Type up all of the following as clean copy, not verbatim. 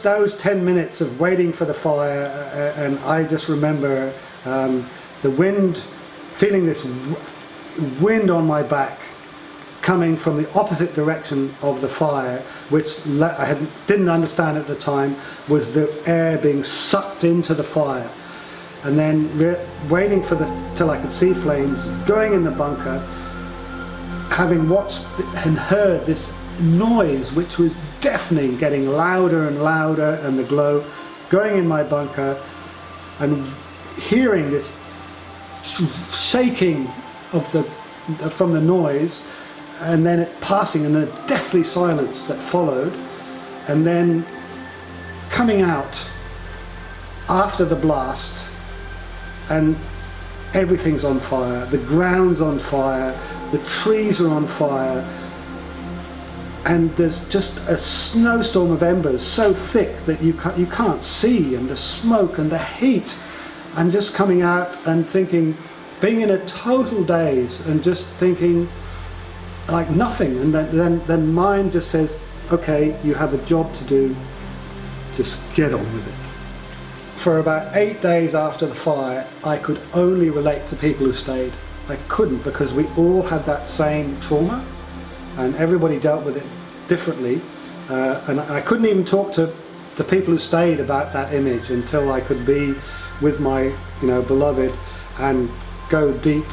Those 10 minutes of waiting for the fire, and I just remember the wind, feeling this wind on my back coming from the opposite direction of the fire, which didn't understand at the time was the air being sucked into the fire. And then waiting for till I could see flames, going in the bunker, having watched and heard this noise which was deafening, getting louder and louder, and the glow, going in my bunker and hearing this shaking from the noise, and then it passing and the deathly silence that followed, and then coming out after the blast and everything's on fire, the ground's on fire, the trees are on fire, and there's just a snowstorm of embers so thick that you can't see, and the smoke and the heat, and just coming out and thinking, being in a total daze and just thinking like nothing, and then mind just says, okay, you have a job to do, just get on with it. For about 8 days after the fire, I could only relate to people who stayed. I couldn't, because we all had that same trauma and everybody dealt with it differently, and I couldn't even talk to the people who stayed about that image until I could be with my beloved and go deep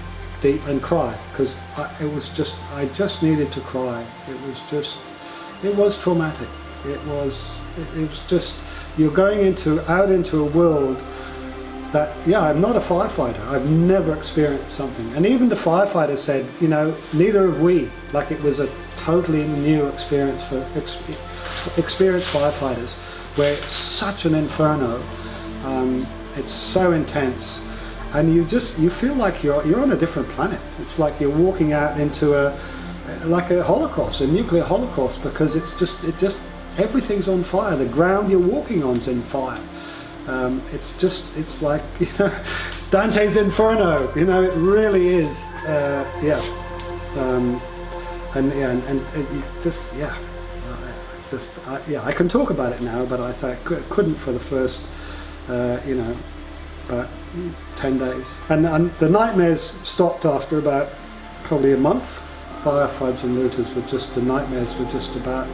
and cry, because I just needed to cry. It was traumatic. It was just, you're going out into a world that, I'm not a firefighter. I've never experienced something. And even the firefighters said, neither have we. Like, it was a totally new experience for experienced firefighters, where it's such an inferno. It's so intense, and you feel like you're on a different planet. It's like you're walking out into like a holocaust, a nuclear holocaust, because it just everything's on fire. The ground you're walking on's in fire. It's like Dante's Inferno. It really is. I can talk about it now, but I couldn't for the first about 10 days. And the nightmares stopped after about probably a month. Firefighters and looters the nightmares were just about,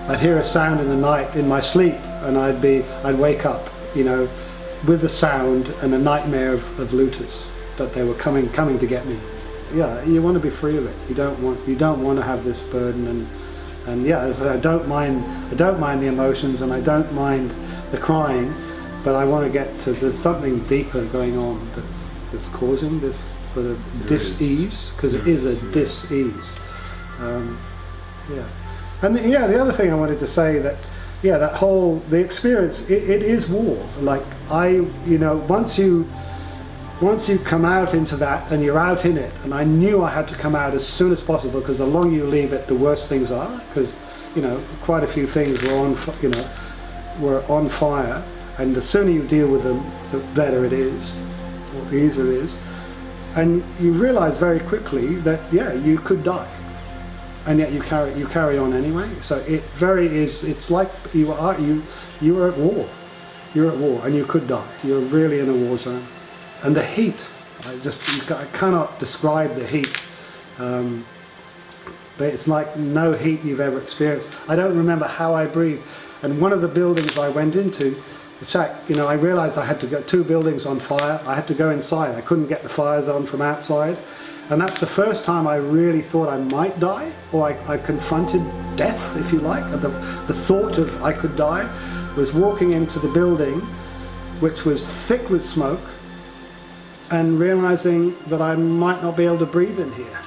I'd hear a sound in the night in my sleep, and I'd wake up, with the sound and a nightmare of looters, that they were coming to get me. Yeah, you want to be free of it. You don't want to have this burden, and I don't mind the emotions, and I don't mind the crying, but I want to get to, there's something deeper going on that's causing this sort of dis-ease, because it is a dis-ease. And the other thing I wanted to say, that the experience, it is war. Like, once you come out into that, and you're out in it, and I knew I had to come out as soon as possible, because the longer you leave it, the worse things are, because quite a few things were on fire, and the sooner you deal with them, the better it is, or the easier it is. And you realize very quickly that you could die, and yet you carry on anyway. So it's like you are at war. You're at war, and you could die. You're really in a war zone. And the heat, I cannot describe the heat. But it's like no heat you've ever experienced. I don't remember how I breathed. And one of the buildings I went into, the shack, I realized I had to go, 2 buildings on fire. I had to go inside. I couldn't get the fires on from outside. And that's the first time I really thought I might die, or I confronted death, if you like. The thought of I could die was walking into the building, which was thick with smoke, and realizing that I might not be able to breathe in here.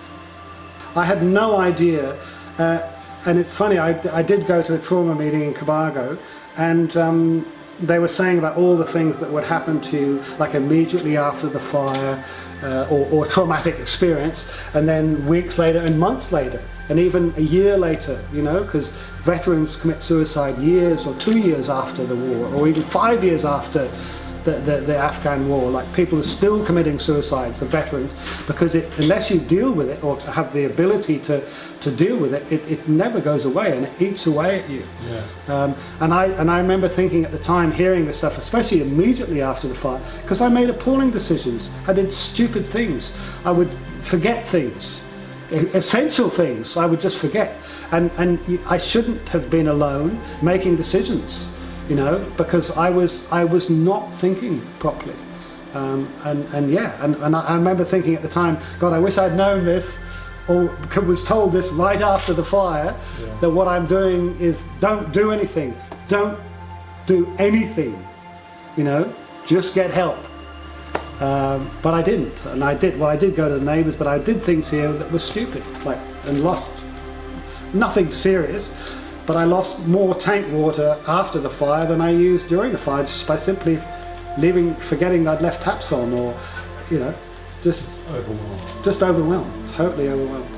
I had no idea, and it's funny, I did go to a trauma meeting in Cabargo, and they were saying about all the things that would happen to you, like immediately after the fire, or traumatic experience, and then weeks later and months later, and even a year later, because veterans commit suicide years or 2 years after the war, or even 5 years after the Afghan war. Like, people are still committing suicides, the veterans, because unless you deal with it or have the ability to deal with it, it never goes away, and it eats away at you. Yeah. And I remember thinking at the time, hearing this stuff, especially immediately after the fire, because I made appalling decisions. I did stupid things. I would forget things, essential things. I would just forget, and I shouldn't have been alone making decisions, you know, because I was not thinking properly. And I remember thinking at the time, God, I wish I'd known this, or was told this right after the fire, that what I'm doing is don't do anything, you know, just get help. But I didn't, and I did go to the neighbours, but I did things here that were stupid, like, and lost, nothing serious, but I lost more tank water after the fire than I used during the fire, just by simply forgetting I'd left taps on, or, you know, just overwhelmed, totally overwhelmed.